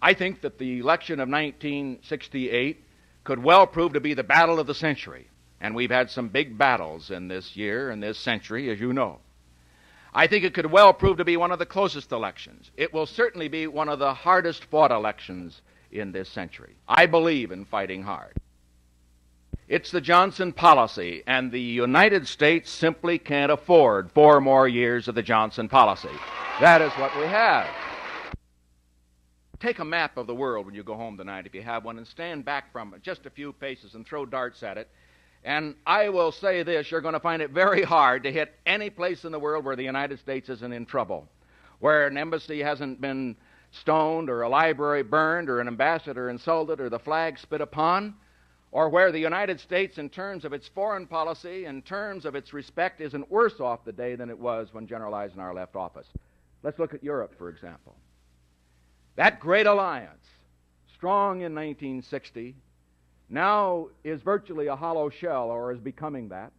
I think that the election of 1968 could well prove to be the battle of the century. And we've had some big battles in this year and this century, as you know. I think it could well prove to be one of the closest elections. It will certainly be one of the hardest fought elections in this century. I believe in fighting hard. It's the Johnson policy, and the United States simply can't afford 4 more years of the Johnson policy. That is what we have. Take a map of the world when you go home tonight, if you have one, and stand back from it just a few paces and throw darts at it. And I will say this, you're going to find it very hard to hit any place in the world where the United States isn't in trouble, where an embassy hasn't been stoned, or a library burned, or an ambassador insulted, or the flag spit upon, or where the United States, in terms of its foreign policy, in terms of its respect, isn't worse off today than it was when General Eisenhower left office. Let's look at Europe, for example. That great alliance, strong in 1960, now is virtually a hollow shell, or is becoming that.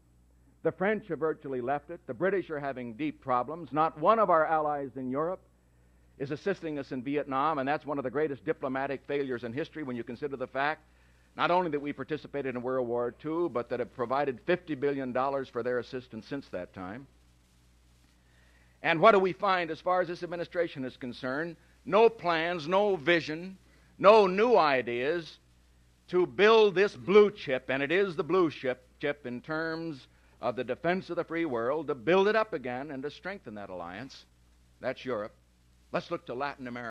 The French have virtually left it. The British are having deep problems. Not one of our allies in Europe is assisting us in Vietnam, and that's one of the greatest diplomatic failures in history when you consider the fact not only that we participated in World War II, but that have provided $50 billion for their assistance since that time. And what do we find as far as this administration is concerned? No plans, no vision, no new ideas to build this blue chip, and it is the blue chip in terms of the defense of the free world, to build it up again and to strengthen that alliance. That's Europe. Let's look to Latin America.